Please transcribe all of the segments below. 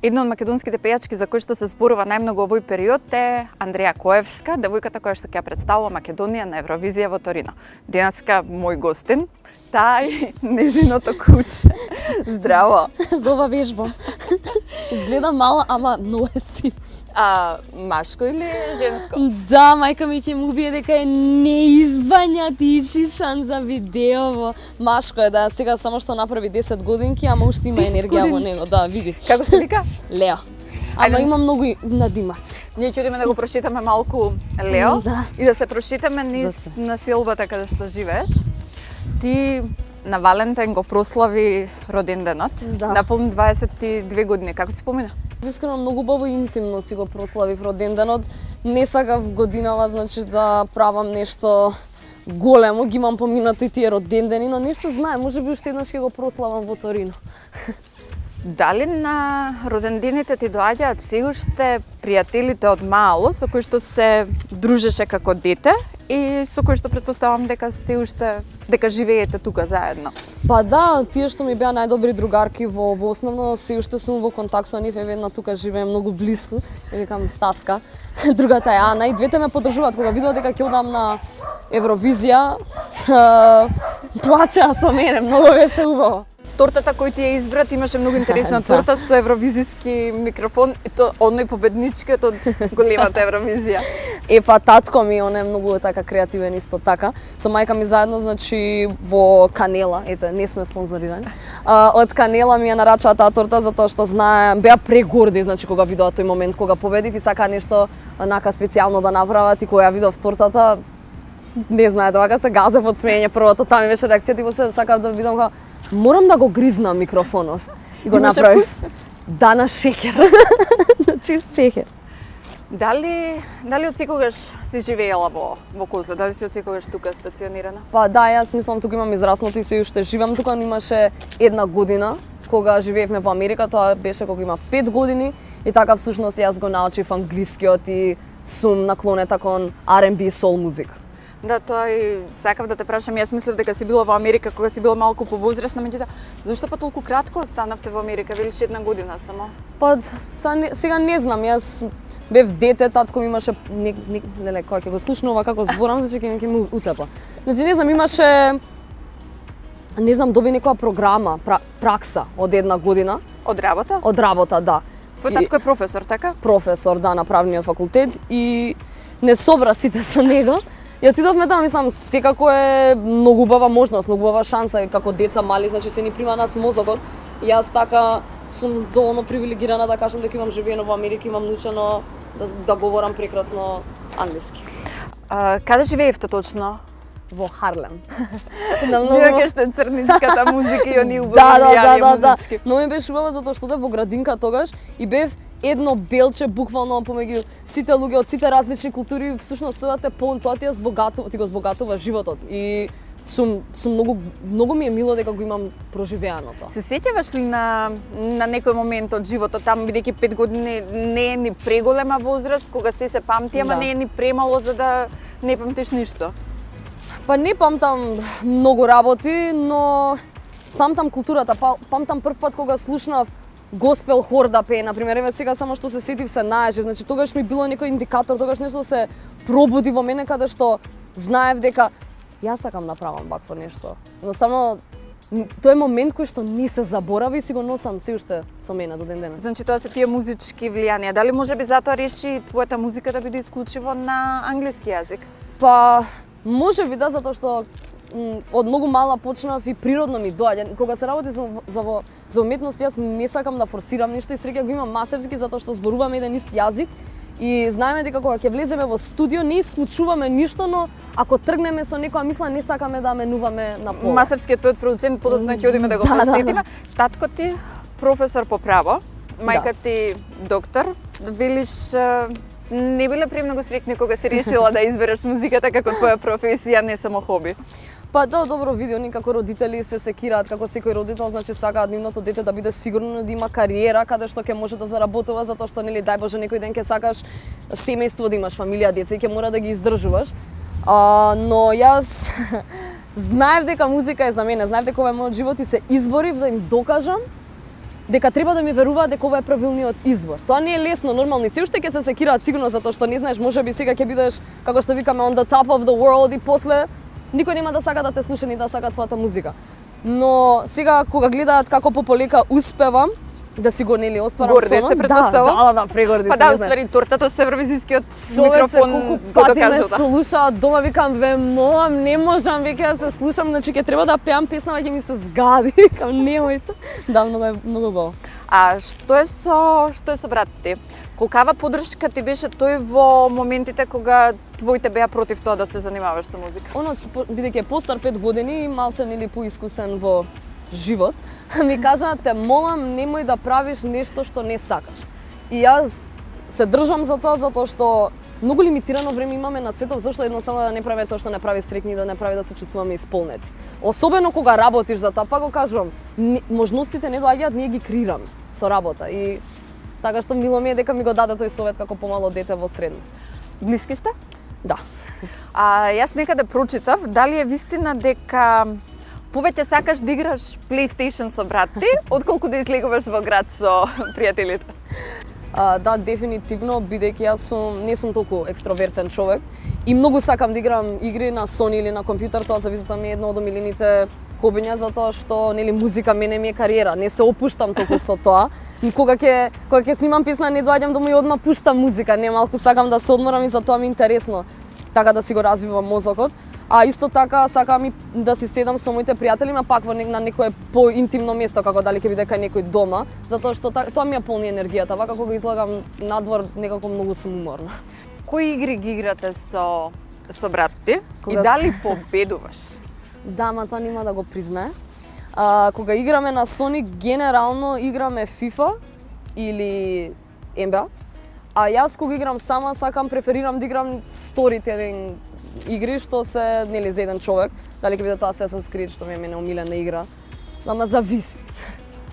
Една од македонските пејачки за кои што се зборува најмногу овој период е Андреја Коевска, девојката која што ќе ја представува Македонија на Евровизија во Торино. Денеска мој гостин, таа и незиното куче. Здраво. За ова вежба. Изгледа мала, ама много е си. Машко или женско? Да, мајка ми ќе му убие дека е неизбањат и шишан за видеово. Машко е, да, сега само што направи 10 годинки, ама уште има енергија во него, да, види. Како се вика? Лео. Ама има многу надимаци. Ние ќе одиме да го прошетаме малку Лео Да. и да се прошетаме низ населбата каде што живееш. Ти на Валентин го прослави роденденот. Да. Наполни 22 години. Како си помина? Искрено многу убаво и интимно си го прославив роденденот. Не сакав годинава, значи да правам нешто големо, ги имам поминато и тие родендени, но не се знае, можеби уште еднаш ќе го прославам во Торино. Дали на родендините ти доаѓаат се уште пријателите од мало со кои што се дружеше како дете и со кои што претпоставам дека се уште дека живеете тука заедно? Па да, тие што ми беа најдобри другарки во основно, се уште сум во контакт со нив, еве една тука живее многу блиску, ја викам Стаска, другата е Ана и двете ме поддржуваат кога видува дека ќе одам на Евровизија, плачеа со мене, многу беше убаво. Тортата кој ти ја избрат имаше многу интересна Да. торта со евровизиски микрофон и то одној победничкиот од големата Евровизија. Па татко ми, он е многу така креативен исто така. Со мајка ми заедно, значи во Канела, ете, не сме спонзорирани. Од Канела ми ја нарачаа таа торта затоа што знае, беа прегорди, значи кога видоа тој момент кога победив и сака нешто онака специјално да направат и кога ја видов тортата, не знае, дека се газев од смеење првото, таа ми беше реакцијата и после сакав да видам како морам да го гризнам микрофонов. И го Имаше направив. вкус? Да, на шекер. На чист шекер. Дали од секогаш си живеела во Козле? Дали си од секогаш тука стационирана? Па да, јас мислам тука имам израснато и се уште живеам тука, но имаше една година кога живеевме во Америка, тоа беше кога имав 5 години и така всушност јас го научив англискиот и сум наклонета кон R&B сол музика. Да, тоа и сакав да те прашам. Јас мислев дека си била во Америка кога си била малку повозрасна, меѓутоа зошто па толку кратко останавте во Америка? Велиш една година само? Па сега не знам, јас бев дете, татко ми имаше леле кога ќе го слушнува ова како зборам, значи ќе ми утепа. Значи не знам, имаше доби некоја програма, пракса од една година. Од работа? Од работа, да. Твој татко е професор, така? Професор, да, на правниот факултет и не собра сите со него. Ја отидовме таму, мислам, секако е многу убава можност, многу убава шанса, како деца мали, значи се ни прима нас мозокот. И јас така сум доволно привилегирана да кажам дека имам живеено во Америка, имам научено да говорам прекрасно англиски. Каде живеевте точно? Во Харлем. Дека што е црничката музика и они убави Да. Но ми беше убаво затоа што во градинка тогаш и бев едно белче буквално помеѓу сите луѓе од сите различни култури, всушност тоа те ти го збогатува животот и сум многу ми е мило дека го имам проживеано тоа. Се сеќаваш ли на некој момент од животот таму, бидејќи 5 години не е ни преголема возраст, кога се памти, ама Да. не е ни премало за да не памтиш ништо? Па не памтам многу работи, но памтам културата, памтам прв пат кога слушнав госпел хор да пее, например, еве сега само што се сетив се најажив, значи тогаш ми било некој индикатор, тогаш нешто се пробуди во мене каде што знаев дека јас сакам да правам вакво нешто. Едноставно тоа е момент кој што не се заборави и си го носам се уште со мене до ден денес. Значи тоа се тие музички влијанија. Дали можеби затоа реши твојата музика да биде исклучиво на англиски јазик? Па можеби да, затоа што од многу мала почнав и природно ми доаѓа. Кога се работи за уметност, јас не сакам да форсирам ништо и среќа го имам масевски затоа што зборуваме еден ист јазик и знаеме дека кога ќе влеземе во студио не исклучуваме ништо, но ако тргнеме со некоја мисла не сакаме да менуваме на пола. Масевскиот твојот продуцент подоцна ќе одиме да го посетиме. Татко ти професор по право, мајка ти доктор. Велиш не биле премногу среќни кога си решила да избереш музиката како твоја професија, не само хоби? Па да, добро види, они како родители се секираат, како секој родител, значи сакаат нивното дете да биде сигурно да има кариера каде што ќе може да заработува, затоа што нели дај Боже некој ден ќе сакаш семејство да имаш, фамилија, деца и ќе мора да ги издржуваш. Но јас знаев дека музика е за мене, знаев дека ова е мојот живот и се изборив да им докажам дека треба да ми веруваат дека ова е правилниот избор. Тоа не е лесно, нормално, и се уште ќе се секираат сигурно затоа што не знаеш, можеби сега ќе бидеш како што викаме on the top of the world и после никој нема да сака да те слуша ни да сака твојата музика. Но сега кога гледаат како пополека успевам да си го нели остварам Горде сонот, се претпоставам. да, прегорди Па се. да, не знам. уствари тортата со евровизискиот Човече, микрофон колку го пати ме докажа. слушаат дома, викам, ве молам, не можам веќе да се слушам, значи ќе треба да пеам песна, ќе ми се згади, викам, немојте. Да, многу е многу убаво. А што е со брат ти? Колкава поддршка ти беше тој во моментите кога твоите беа против тоа да се занимаваш со музика? Оно, бидејќи е постар 5 години и малце нели поискусен во живот, ми кажа, те молам, немој да правиш нешто што не сакаш. И јас се држам за тоа, затоа што многу лимитирано време имаме на светот, зашто едноставно да не прави тоа што не прави среќни, да не прави да се чувствуваме исполнети. Особено кога работиш за тоа, па го кажувам, можностите не доаѓаат, ние ги креираме со работа. И така што мило ми е дека ми го даде тој совет како помало дете во средно. Блиски сте? Да. Јас некаде прочитав, дали е вистина дека повеќе сакаш да играш PlayStation со брат ти, отколку да излегуваш во град со пријателите? Да, дефинитивно, бидејќи јас не сум толку екстровертен човек и многу сакам да играм игри на Sony или на компјутер, тоа зависува ми е едно од омилените хобиња, затоа што нели музика мене ми е кариера, не се опуштам толку со тоа. И кога ќе снимам песна, не доаѓам дома и одма пуштам музика, не малку сакам да се одморам и затоа ми е интересно така да си го развивам мозокот. А исто така сакам и да си седам со моите пријатели, ма пак на некое поинтимно место, како дали ќе биде кај некој дома, затоа што тоа ми ја полни енергијата. Вака кога излагам надвор, некако многу сум уморна. Кои игри ги играте со брат ти Кога и дали победуваш? Да, ма тоа нема да го признае. Кога играме на Sony, генерално играме FIFA или NBA. А јас кога играм сама, преферирам да играм storytelling игри што се нели за еден човек, дали ќе биде тоа Assassin's Creed што ми е мене омилена игра. Ама зависи.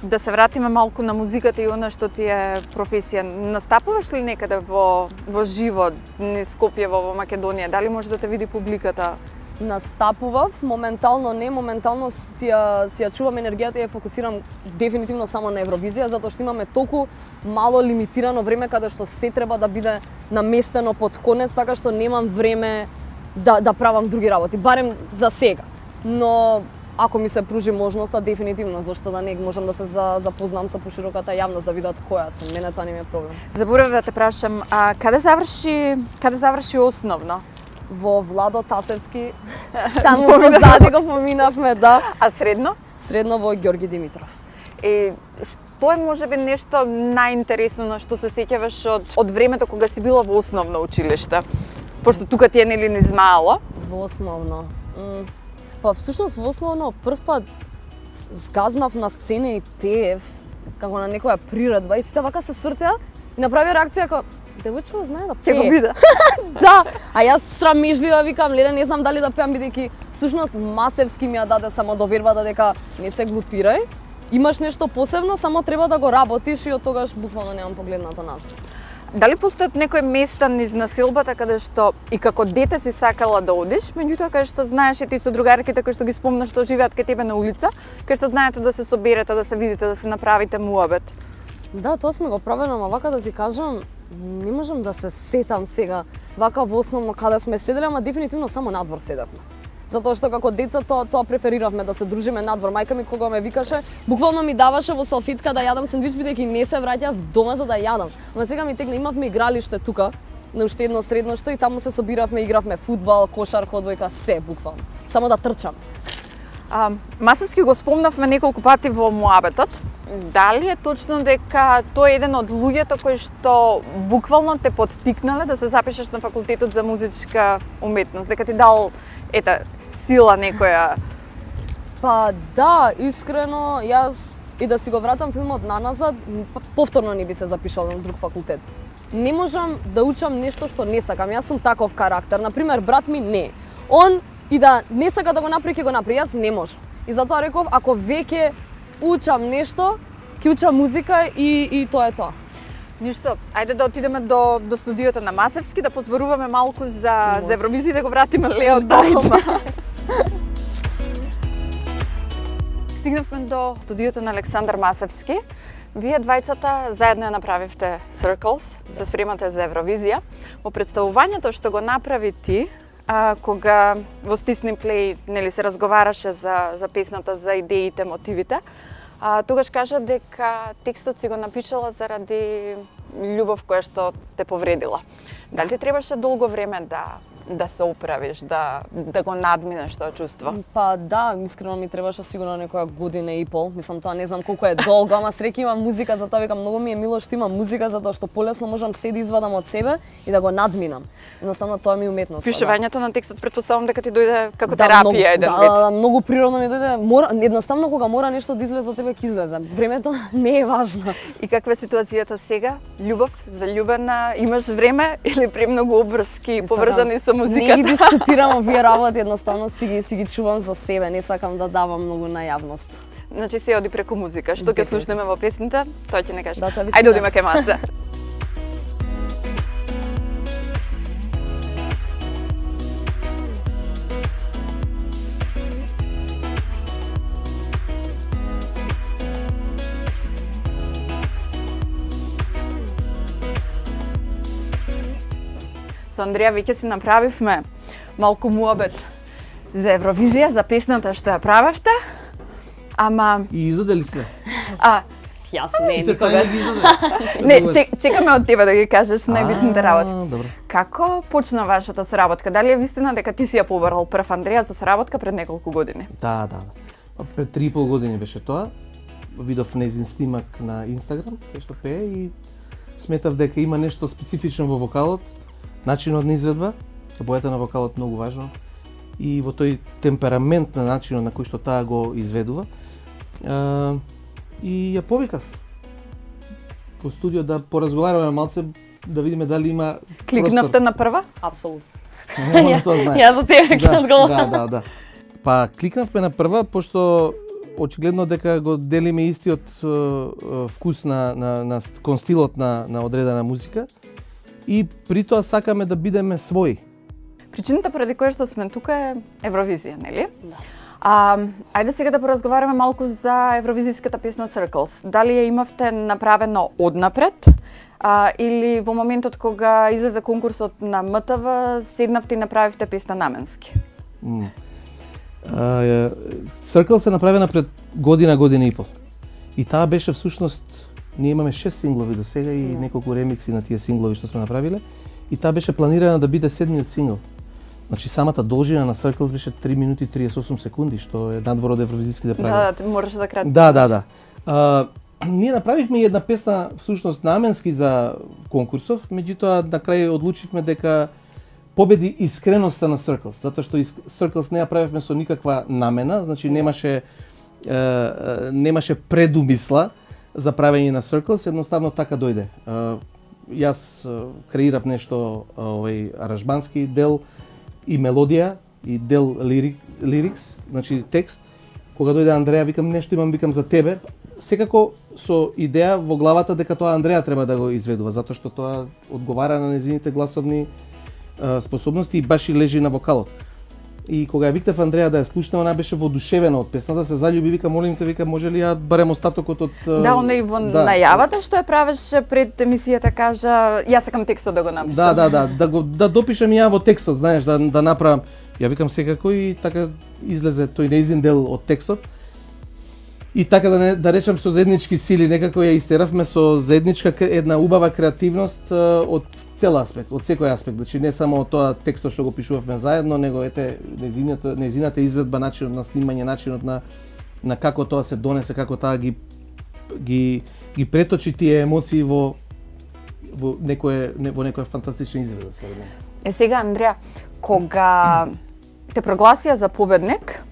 Да се вратиме малку на музиката и она што ти е професија. Настапуваш ли некаде во живо низ Скопје во Македонија? Дали може да те види публиката? Настапував, моментално не, моментално си ја чувам енергијата и ја фокусирам дефинитивно само на Евровизија, затоа што имаме толку мало лимитирано време каде што се треба да биде наместено под конец, така што немам време да правам други работи, барем за сега. Но ако ми се пружи можноста, дефинитивно, зашто да не можам да се запознам со пошироката јавност, да видат која сум. Мене тоа не ми е проблем. Заборавив да те прашам, каде заврши основно? Во Владо Тасевски, таму позади го поминавме, да. А средно? Средно во Ѓорги Димитров. Што е можеби нешто најинтересно на што се сеќаваш од времето кога си била во основно училиште? Пошто тука ти е нели низ мало? Во основно. Па всушност во основно прв пат згазнав на сцена и пеев како на некоја приредба и сите вака се свртеа и направи реакција како девојче знае да пее. Ќе го биде. Да, а јас срамежлива викам, леле не знам дали да пеам бидејќи всушност Масевски ми ја даде само довербата дека не се глупирај. Имаш нешто посебно, само треба да го работиш и од тогаш буквално немам погледната назад. Дали постојат некои места низ населбата каде што и како дете си сакала да одиш, меѓутоа каде што знаеш и ти со другарките кои што ги спомнаш што живеат кај тебе на улица, каде што знаете да се соберете, да се видите, да се направите муабет? Да, тоа сме го правеле, ама вака да ти кажам, не можам да се сетам сега вака во основно каде сме седеле, ама дефинитивно само надвор седевме. Затоа што како деца тоа префериравме да се дружиме надвор. Мајка ми кога ме викаше, буквално ми даваше во салфитка да јадам сендвич бидејќи не се враќав дома за да јадам. Ама сега ми текна, имавме игралиште тука, на уште едно средно што и таму се собиравме, игравме фудбал, кошарка, одбојка, се буквално. Само да трчам. Масевски го спомнавме неколку пати во муабетот. Дали е точно дека тој е еден од луѓето кои што буквално те поттикнале да се запишеш на факултетот за музичка уметност, дека ти дал сила некоја? Па да, искрено, јас и да си го вратам филмот наназад, повторно не би се запишал на друг факултет. Не можам да учам нешто што не сакам, јас сум таков карактер. Например, брат ми не. Он и да не сака да го направи, ќе го направи, јас не можам. И затоа реков, ако веќе учам нешто, ќе учам музика и тоа е тоа. Ништо, ајде да отидеме до студиото на Масевски, да позборуваме малку за Евровизија и да го вратиме Лео дома. Стигнавме до студиото на Александар Масевски. Вие двајцата заедно ја направивте Circles, се спремате за Евровизија. Во представувањето што го направи ти, кога во Стисни Плей нели се разговараше за песната, за идеите, мотивите, тогаш кажа дека текстот си го напишала заради љубов која што те повредила. Дали ти требаше долго време да се оправиш, да го надминеш тоа чувство? Па да, искрено ми требаше сигурно некоја година и пол. Мислам, тоа не знам колку е долго, ама среќа има музика, затоа викам многу ми е мило што има музика, затоа што полесно можам се да извадам од себе и да го надминам. Едноставно тоа ми е уметност. Пишувањето на текстот претпоставам дека ти дојде како терапија еден вид. Да, многу природно ми дојде. Едноставно кога мора нешто да излезе од тебе, ќе излезе. Времето не е важно. И каква е ситуацијата сега? Љубов, заљубена, имаш време или премногу обврски поврзани со музиката? Не ги дискутирам овие работи, едноставно си ги чувам за себе, не сакам да давам многу на јавност. Значи се оди преку музика. Што ќе слушнеме во песните, тоа ќе не кажеш. Да, ајде одиме кај маса. Со Андреја веќе си направивме малку муабет за Евровизија, за песната што ја правевте, ама... И издаде ли се? Јас не, Сите никогаш. тајни ги издаде? Не, чекаме од тебе да ги кажеш најбитните работи. Добро. Како почна вашата соработка? Дали е вистина дека ти си ја побарал прв Андреја за соработка пред неколку години? Да. Пред 3,5 години беше тоа. Видов нејзин снимак на Инстаграм, кај што пее и сметав дека има нешто специфично во вокалот, начинот на изведба, бојата на вокалот многу важно и во тој темперамент на начинот на кој што таа го изведува. И ја повикав во студио да поразговараме малце, да видиме дали има Кликнавте на прва? Апсолутно. Тоа знаеш. Јас за тебе ќе одговорам. Да. Па кликнавме на прва, пошто очигледно дека го делиме истиот вкус кон стилот на одредена музика и при тоа сакаме да бидеме своји. Причината поради која што сме тука е Евровизија, нели? Да. Ајде сега да поразговараме малку за евровизиската песна Circles. Дали ја имавте направено однапред или во моментот кога излезе конкурсот на МТВ седнавте и направивте песна наменски? Circles се направена пред година и пол. И таа беше всушност, ние имаме 6 синглови до сега и неколку ремикси на тие синглови што сме направиле. И таа беше планирана да биде 7-миот сингл. Значи самата должина на Circles беше 3 минути 38 секунди, што е надвор од евровизиските правила. Да, мораше да кратиш. Да. Ние направивме една песна всушност наменски за конкурсов, меѓутоа на крај одлучивме дека победи искреноста на Circles, затоа што Circles не ја правевме со никаква намена, значи немаше предумисла за правење на Circles, едноставно така дојде. Јас креирав нешто аранжмански дел и мелодија и дел лирикс, значи текст. Кога дојде Андреја, викам за тебе, секако со идеја во главата дека тоа Андреја треба да го изведува, затоа што тоа одговара на незините гласовни способности и баш и лежи на вокалот. И кога ја викнав Андреја да ја слушне, она беше воодушевена од песната, се заљуби, вика молим те, вика може ли ја барем остатокот од Да, она и во најавата што ја правеше пред емисијата кажа јас сакам текстот да го напишам. Да допишам ја во текстот, знаеш, да направам. Ја викам секако и така излезе тој нејзин дел од текстот. И така да речам со заеднички сили некако ја истеравме со заедничка една убава креативност од цел аспект, од секој аспект, значи не само од тоа текстот што го пишувавме заедно, него ете незината изведба, начинот на снимање, начинот на како тоа се донесе, како таа ги преточи тие емоции во некоја фантастична изведба според мене. Сега Андреја, кога те прогласија за победник,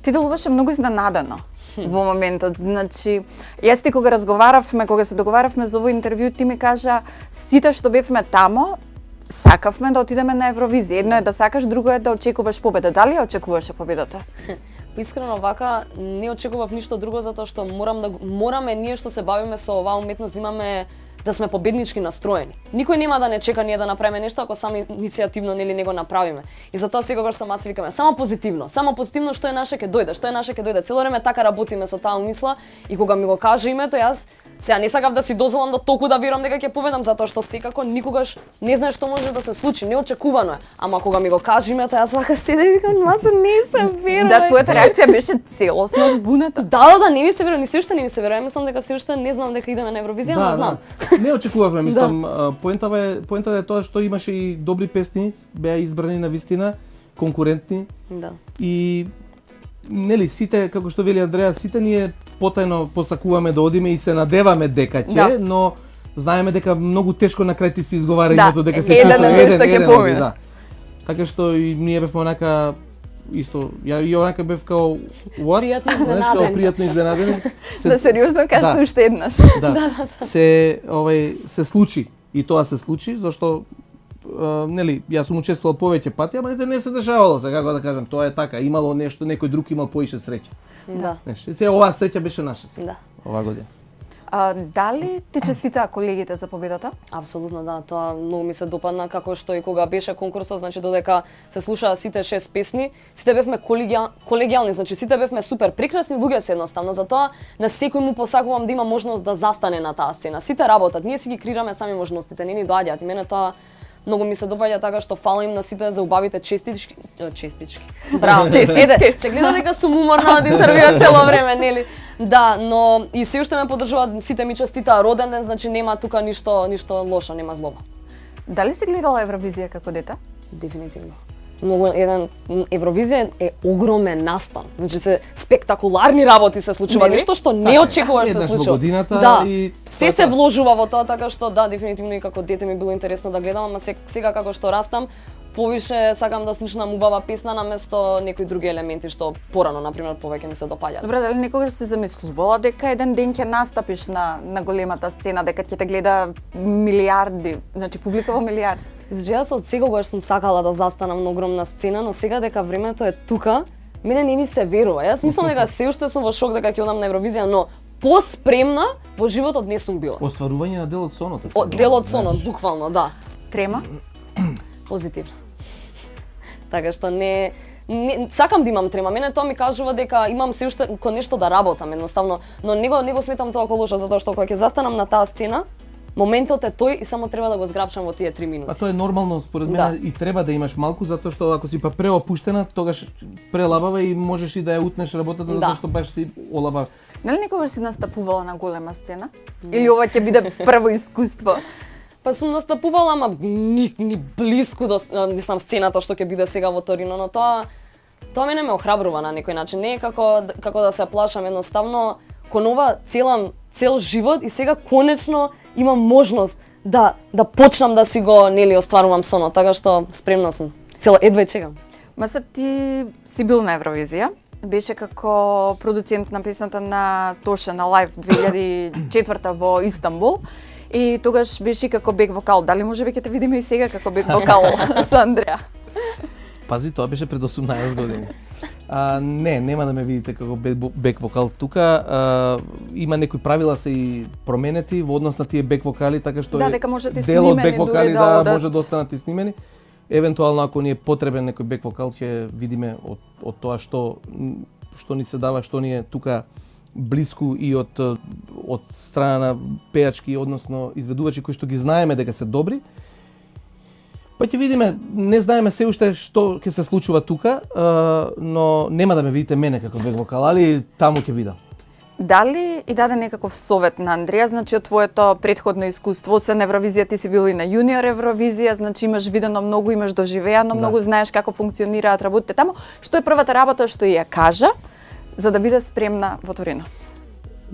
ти делуваше многу изненадено во моментот. Значи, јас ти кога се договаравме за овој интервју, ти ми кажа сите што бевме тамо, сакавме да отидеме на Евровизија. Едно е да сакаш, друго е да очекуваш победа. Дали ја очекуваше победата? Искрено вака не очекував ништо друго затоа што мораме ние што се бавиме со оваа уметност да да сме победнички настроени. Никој нема да не чека ние да направиме нешто ако сами иницијативно нели не го направиме. И затоа секогаш сам аз викаме само позитивно што е наше ќе дојде, што е наше ќе дојде. Цело време така работиме со таа умисла и кога ми го каже името јас сега не сакав да си дозволам да толку да верувам дека ќе победам затоа што секако никогаш не знаеш што може да се случи, неочекувано е. Ама кога ми го каже името јас вака седам и викам масе не се верува. Да, твојата реакција беше целосно збуната. Да, не ми се верува, ни се уште не ми се верува. Мислам дека се уште не знам дека идеме на Евровизија, ама знам. Не очекувавме, мислам, поентава е тоа што имаше и добри песни, беа избрани на вистина, конкурентни. Да. И нели сите, како што вели Андреја, сите ние потајно посакуваме да одиме и се надеваме дека ќе, но знаеме дека многу тешко на крај ти се изговара името дека се еден нешто ќе помине. Да. Така што и ние бевме онака исто, ја и онака бев као what? Пријатно изненаден. Пријатно изненаден. Да сериозно кажете уште еднаш. Да. Се случи и тоа се случи зашто нели јас сум учествувал повеќе пати, ама не се дешавало, за како да кажам, тоа е така, имало нешто, некој друг имал поише среќа. Да. Се оваа среќа беше наша сега. Да. Оваа година. Дали ти честитаа колегите за победата? Апсолутно да, тоа многу ми се допадна како што и кога беше конкурсот, значи додека се слушаа сите 6 песни, сите бевме колегијални, значи сите бевме супер прекрасни луѓе се едноставно, затоа на секој му посакувам да има можност да застане на таа сцена. Сите работат, ние си ги креираме сами можностите, не ни доаѓаат и мене тоа многу ми се допаѓа така што фалам им на сите за убавите честички. Браво, честички. Се гледа дека сум уморна од интервјуа цело време, нели? Да, но и се уште ме поддржуваат, сите ми честитаа роден ден, значи нема тука ништо лошо, нема злоба. Дали си гледала Евровизија како дете? Дефинитивно. Евровизија е огромен настан. Значи се спектакуларни работи се случува, нешто што не очекуваш се случува. Годината да, и се вложува во тоа, така што да, дефинитивно и како дете ми било интересно да гледам, ама сега како што растам, повише сакам да слушнам убава песна наместо некои други елементи што порано на пример повеќе ми се допаѓаат. Добре, дали некогаш си замислувала дека еден ден ќе настапиш на големата сцена, дека ќе те гледа милиарди, значи публика во милиарди? Значи јас од секогаш сум сакала да застанам на огромна сцена, но сега дека времето е тука, мене не ми се верува. Јас мислам дека се уште сум во шок дека ќе одам на Евровизија, но поспремна во животот не сум била. Остварување на дел од сонот. Дел од сонот, буквално, да. Трема? Позитивно. Така што не сакам да имам трема. Мене тоа ми кажува дека имам се уште кон нешто да работам едноставно, но не го сметам тоа како лошо затоа што кога ќе застанам на таа сцена, моментот е тој и само треба да го зграпчам во тие 3 минути. Па тоа е нормално според мене и треба да имаш малку затоа што ако си па преопуштена, тогаш прелабава и можеш и да ја утнеш работата затоа што баш си олабав. Нели некогаш си настапувала на голема сцена? Или ова ќе биде прво искуство? Па сум настапувала, ама ни блиску до сцената што ќе биде сега во Торино, но тоа мене ме охрабрува на некој начин. Не е како да се плашам, едноставно кон ова цел живот и сега конечно имам можност да почнам да си го остварувам сонот, така што спремна сум. Едва чекам. Маса ти си бил на Евровизија, беше како продуцент на песната на Тоша на Live 2004 во Истанбул. И тогаш беше како бек вокал. Дали може би ќе те видиме и сега како бек вокал со Андреја? Пази, тоа беше пред 18 години. Нема да ме видите како бек вокал тука. Има некои правила се и променети во однос на тие бек вокали, така што дека можете дел од снимени бек вокали да може да останат и снимени. Евентуално ако ни е потребен некој бек вокал ќе видиме од тоа што ни се дава, што ни е тука блиску и од страна на пејачки, односно изведувачи кои што ги знаеме дека се добри. Па ќе видиме, не знаеме се уште што ќе се случува тука, но нема да ме видите мене како бек вокал, али таму ќе видам. Дали и даде некаков совет на Андреја, значи од твоето претходно искуство, освен Евровизија ти си бил и на јуниор Евровизија, значи имаш видено многу, имаш доживеано многу, знаеш како функционираат работите таму. Што е првата работа што ја кажа за да биде спремна во Торино?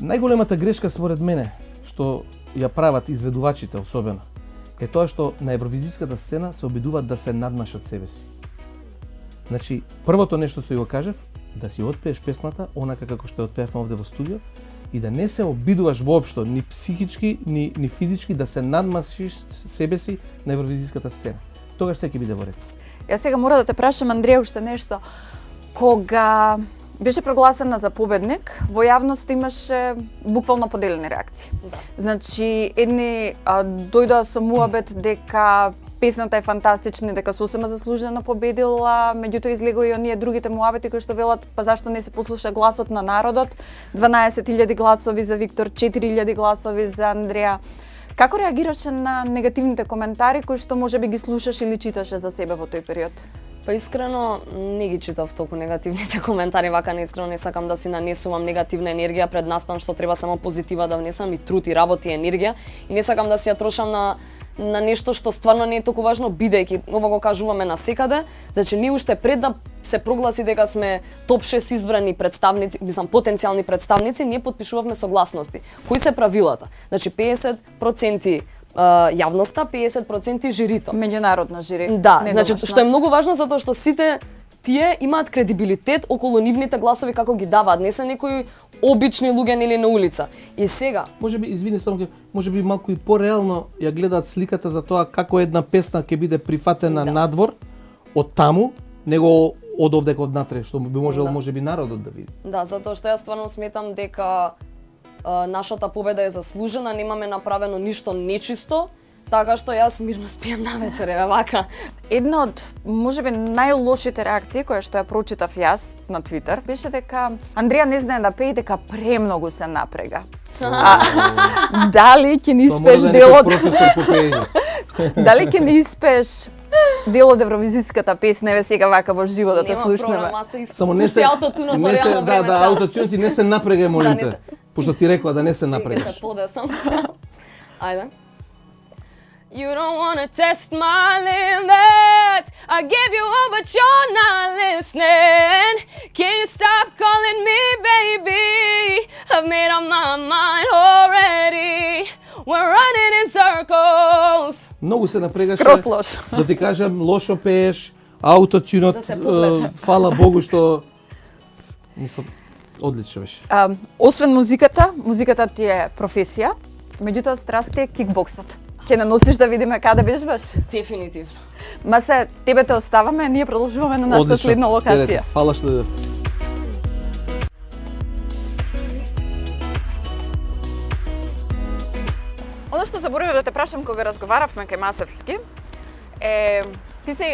Најголемата грешка според мене што ја прават изведувачите особено е тоа што на евровизиската сцена се обидуваат да се надмашат себе си. Значи, првото нешто што ја кажав, да си отпееш песната онака како што ја отпеавме овде во студио и да не се обидуваш воопшто ни психички, ни физички да се надмашиш себе си на евровизиската сцена. Тогаш се ќе биде во ред. Јас сега мора да те прашам, Андреја, уште нешто. Кога беше прогласена за победник, во јавност имаше буквално поделени реакции. Да. Значи, едни дојдоа со муабет дека песната е фантастична, дека сосема заслужено победила, меѓутоа излегоа и оние другите муабети кои што велат па зашто не се послуша гласот на народот, 12.000 гласови за Виктор, 4.000 гласови за Андреа. Како реагираше на негативните коментари кои што можеби ги слушаш или читаше за себе во тој период? Па искрено не ги читав толку негативните коментари, вака неискрено не сакам да си нанесувам негативна енергија пред настан, што треба само позитива да внесам и труд и работа и енергија и не сакам да си ја трошам на нешто што стварно не е толку важно, бидејќи ова го кажуваме на секаде, значи ние уште пред да се прогласи дека сме топ 6 избрани представници, мислам потенцијални представници, ние потпишувавме согласности. Кои се правилата? Значи 50% јавноста, 50% жирито. Меѓународно жири. Да, не значи домашно. што е многу важно затоа што сите тие имаат кредибилитет околу нивните гласови како ги даваат, не се некои обични луѓе нели на улица. И сега, Може би, извини само, може би малку и пореално ја гледаат сликата за тоа како една песна ќе биде прифатена надвор од таму, него од овде од натре, што би можел може би народот да види. да, затоа што јас стварно сметам дека нашата победа е заслужена, немаме направено ништо нечисто, така што јас мирно спијам навечер, еве вака. Една од, можеби, најлошите реакции која што ја прочитав јас на Твитер беше дека Андреа не знае да пее и дека премногу се напрега. Дали ќе не Тоа испееш мора да е делот, некој професор по пеење. дали ќе не испееш дел од евровизиската песна, еве сега вака во живо да те слушнеме. Само не се аутотунот во не се реално време. да аутотунот и не се напрега молим Да, не те. се- Пошто ти рекла да не се Ќе напрегаш. се подесам. Ајде. You don't wanna test my limits. I give you all, but you're not listening. Can you stop calling me baby? I've made up my mind already. We're running in circles. Многу се напрегаше. Скрос лош. Да ти кажам, лошо пееш, аутотунот, Да се подлече. фала Богу што мислам одлично беше. Освен музиката ти е професија, меѓутоа страст ти е кикбоксот. Ќе не носиш да видиме каде беш? Дефинитивно. Ма се, тебе те оставаме, ние продолжуваме на нашата Одлично. следна локација. Терете, фала што дојдовте. Оно што заборавив да те прашам кога разговаравме кај Масевски, ти си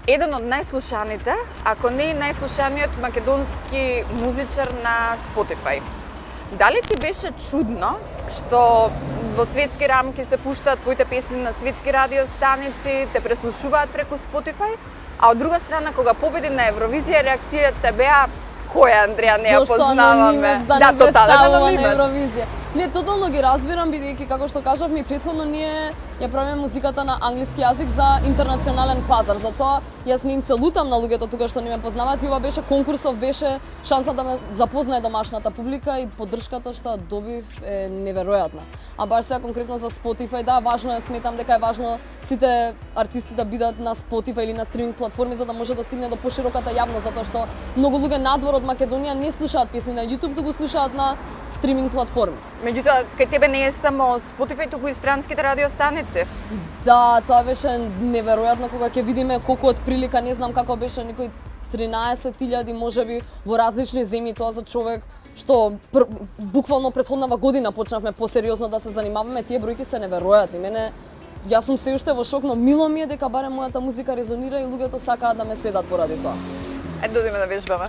еден од најслушаните, ако не и најслушаниот македонски музичар на Spotify. Дали ти беше чудно што во светски рамки се пуштаат твоите песни на светски радиостаници, те преслушуваат преку Spotify, а од друга страна кога победи на Евровизија реакцијата беа која Андреа не ја познаваме. Да, Да, не тотален представува на анонимец. Евровизија. Не, тотално ги разбирам, бидејќи, како што кажавме, претходно ние ја правиме музиката на англиски јазик за интернационален пазар. Затоа јас не им се лутам на луѓето тука што не ме познаваат и ова беше конкурсов, беше шанса да ме запознае домашната публика и поддршката што добив е неверојатна. А баш сега конкретно за Spotify, да, важно е, сметам дека е важно сите артисти да бидат на Spotify или на стриминг платформи за да може да стигне до пошироката јавност, затоа што многу луѓе надвор од Македонија не слушаат песни на YouTube, туку слушаат на стриминг платформи. Меѓутоа, кај тебе не е само Spotify, туку и странските радиостаници. Да, тоа беше неверојатно кога ќе видиме колку од прилика, не знам како беше, некои 13.000 можеби во различни земји, тоа за човек што буквално претходнава година почнавме посериозно да се занимаваме, тие бројки се неверојатни. Мене јас сум се уште во шок, но мило ми е дека барем мојата музика резонира и луѓето сакаат да ме следат поради тоа. Ајде додиме да вежбаме.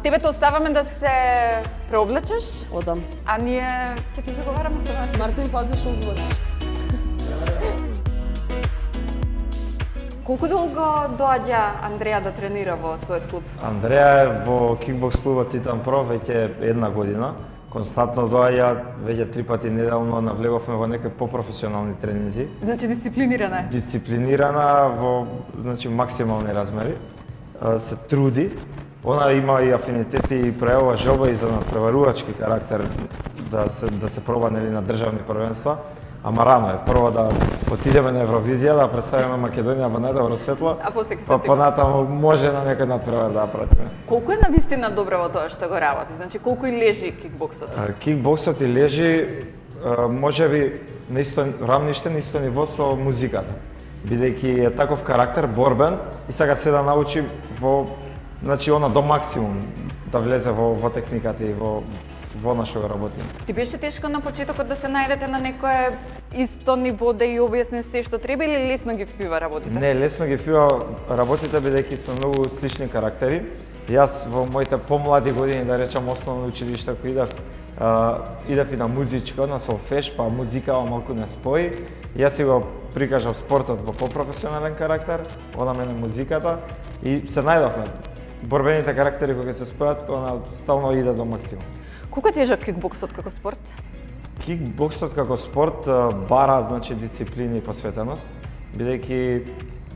Тебе те оставаме да се преоблечеш, Одам. а ние ќе ти заговараме се Мартин. Мартин, пази што збориш. Колку долго доаѓа Андреа да тренира во твојот клуб? Андреа е во кикбокс клубот Титан Про веќе една година. Константно доаѓа, веќе 3 пати неделно навлеговме во некои попрофесионални тренинзи. Значи дисциплинирана е. Дисциплинирана во значи максимални размери. Се труди. Она има и афинитети и пројавува желба и за надпреварувачки карактер да се проба нели на државни првенства. Ама рано е. Прво да отидеме на Евровизија, да представиме Македонија во најдобро светло, А после ќе се па понатаму може на некој надпревар да ја пратиме. Колку е навистина добро во тоа што го работи? Значи колку и лежи кикбоксот? Кикбоксот и лежи можеби на исто рамниште, на исто ниво со музиката. Бидејќи е таков карактер, борбен и сака се да научи значи она до максимум да влезе во техниката и во на што го работи. Ти беше тешко на почетокот да се најдете на некое исто ниво да ја објасни се што треба или лесно ги впива работите? Не, лесно ги впива работите бидејќи сме многу слични карактери. Јас во моите помлади години, да речам основно училиште кој идев и на музичко, на солфеж, па музикава малку не спои. Јас си го прикажав спортот во попрофесионален карактер, она мене музиката и се најдовме. Борбените карактери кои се спојат, она стално иде до максимум. Колку е тежок кикбоксот како спорт? Кикбоксот како спорт бара значи дисциплина и посветеност, бидејќи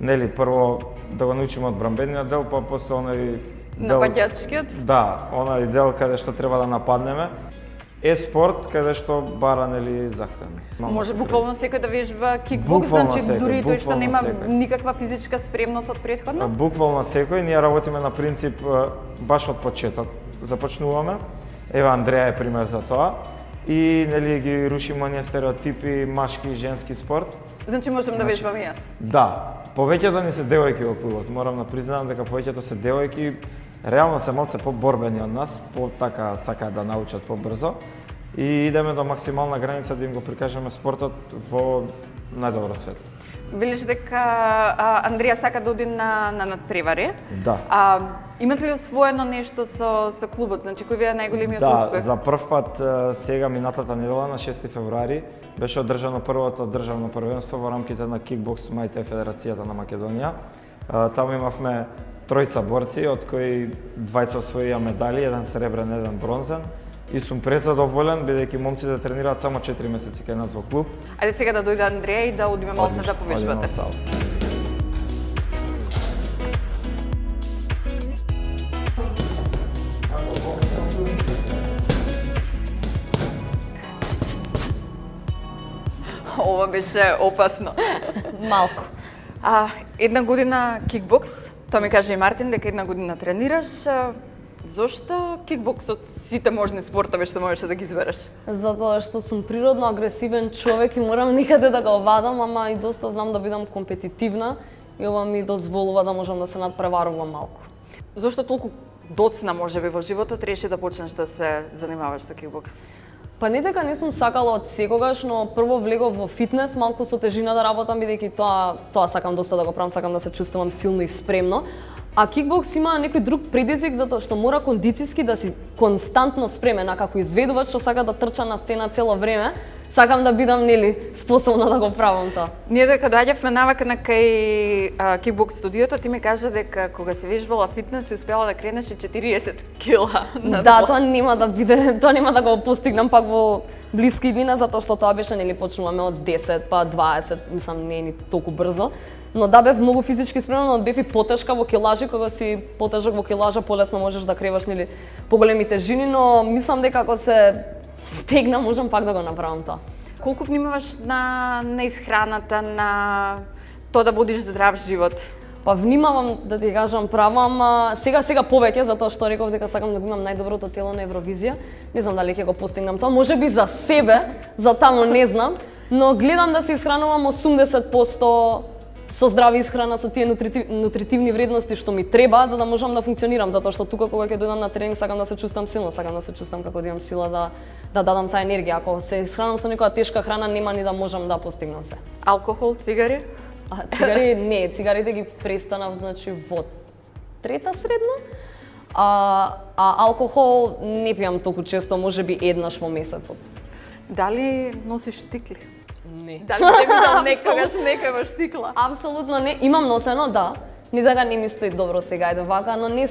нели прво да го научиме од брамбениот дел, па после оној дел Нападјачкиот? Да, оној дел каде што треба да нападнеме. Е спорт каде што бара нели захтевност. Може буквално секој да вежба кикбокс, значи дури тој што нема никаква физичка спремност од претходно? Буквално секој, ние работиме на принцип баш од почеток. Започнуваме. Ева Андреја е пример за тоа. И нели ги рушиме оние стереотипи машки и женски спорт. Значи можам да вежбам и јас? Да, повеќето ни се девојки во клубот. Морам да признам дека повеќето се девојки, реално се малце поборбени од нас, така сакаат да научат побрзо. И идеме до максимална граница да им го прикажеме спортот во најдобро светло. Велиш дека Андреја сака да оди на надпревари. Да. Имате ли освоено нешто со клубот? Значи кој ви е најголемиот Да, успех? за прв пат сега минатата недела на 6 февруари беше одржано првото државно првенство во рамките на кикбокс Мајте Федерацијата на Македонија. Таму имавме тројца борци, од кои двајца освоија медали, еден сребрен, еден бронзен. И сум презадоволен, бидејќи момците тренираат само 4 месеци кај нас во клуб. Ајде сега да дојде Андреја и да одиме малце да повежбате. Ова беше опасно. Малку. Една година кикбокс, тоа ми каже и Мартин дека една година тренираш. Зошто кикбокс од сите можни спортови што можеш да ги избереш? Затоа што сум природно агресивен човек и морам некаде да го вадам, ама и доста знам да бидам компетитивна и ова ми дозволува да можам да се надпреварувам малку. Зошто толку доцна можеби во животот реши да почнеш да се занимаваш со кикбокс? Па не дека не сум сакала од секогаш, но прво влегов во фитнес, малку со тежина да работам, бидејќи тоа сакам доста да го правам, сакам да се чувствувам силно и спремно. А кикбокс има некој друг предизвик затоа што мора кондицијски да си константно спремен, а како изведувач што сака да трча на сцена цело време, сакам да бидам нели способна да го правам тоа. Ние дека доаѓавме навака на кај кикбокс студиото, ти ми кажа дека кога си вежбала фитнес си успела да кренеш и 40 кила на Да, тоа нема да го постигнам пак во блиски иднина затоа што тоа беше нели почнуваме од 10 па 20, мислам не е ни толку брзо. Но да, бев многу физички спремна, но бев и потешка во килажи, кога си потежок во килажа полесно можеш да креваш нели поголеми тежини, но мислам дека ако се стегна можам пак да го направам тоа. Колку внимаваш на исхраната, на тоа да водиш здрав живот? Па внимавам да ти кажам право, ама сега повеќе затоа што реков дека сакам да го имам најдоброто тело на Евровизија. Не знам дали ќе го постигнам тоа, можеби за себе, за таму не знам, но гледам да се исхранувам 80% со здрава исхрана, со тие нутритивни вредности што ми требаат за да можам да функционирам, затоа што тука кога ќе дојдам на тренинг сакам да се чувствам силно, сакам да се чувствам како да имам сила да дадам таа енергија. Ако се исхранам со некоја тешка храна, нема ни да можам да постигнам се. Алкохол, цигари? Цигари не, цигарите ги престанав значи во трета средно. А алкохол не пијам толку често, можеби еднаш во месецот. Дали носиш штикли? Не. Дали те видел некогаш некој во штикла? Апсолутно не. Имам носено, да. Не дека не ми стои добро сега иде вака, но не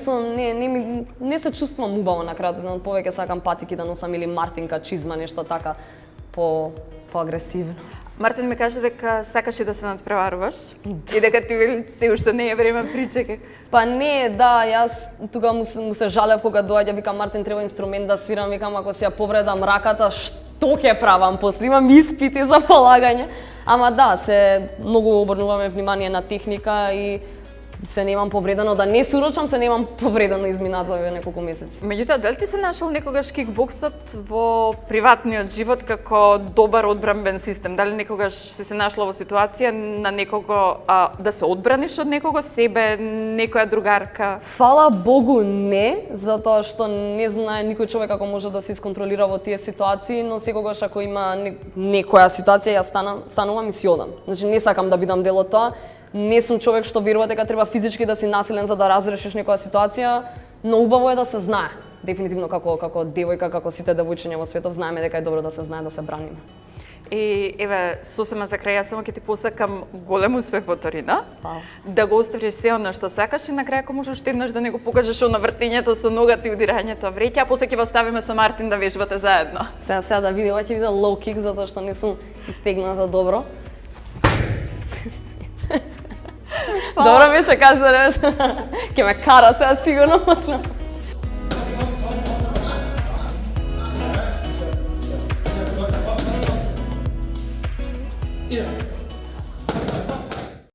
се чувствувам убаво на крајот, но повеќе сакам патики да носам или мартинка, чизма, нешто така по-агресивно. Мартин ми каже дека сакаш и да се надпреваруваш и дека ти вели се уште не е време, причекај. Па не, да, јас тука му се жалев кога доаѓа, викам Мартин треба инструмент да свирам, викам ако си ја повредам раката, то ќе правам после, имам испити за полагање. Ама да, се многу обрнуваме внимание на техника и се немам повредено, да не се урочам, се немам повредено изминативе неколку месеци. Меѓутоа, дали ти се нашол некогаш кикбоксот во приватниот живот како добар одбранбен систем? Дали некогаш се нашла во ситуација на некого да се одбраниш од некого, себе, некоја другарка? Фала Богу не, затоа што не знае никој човек како може да се исконтролира во тие ситуации, но секогаш ако има некоја ситуација, јас станувам и си одам. Значи не сакам да бидам дел од тоа. Не сум човек што верува дека треба физички да си насилен за да разрешиш некоја ситуација, но убаво е да се знае. Дефинитивно како девојка, како сите девојчиња во светот, знаеме дека е добро да се знае да се браниме. И еве, сосема за крај, јас само ќе ти посакам голем успех во Торино. Фала. Да го оствариш се она што сакаш и на крај ако можеш еднаш да не го покажеш она вртењето со ногата и удирањето вреќа, а после ќе го ставиме со Мартин да вежбате заедно. Сега да види, ова ќе биде low kick затоа што не сум истегната добро. Добро беше кажа да реш. Ќе ме кара сега сигурно после. Yeah.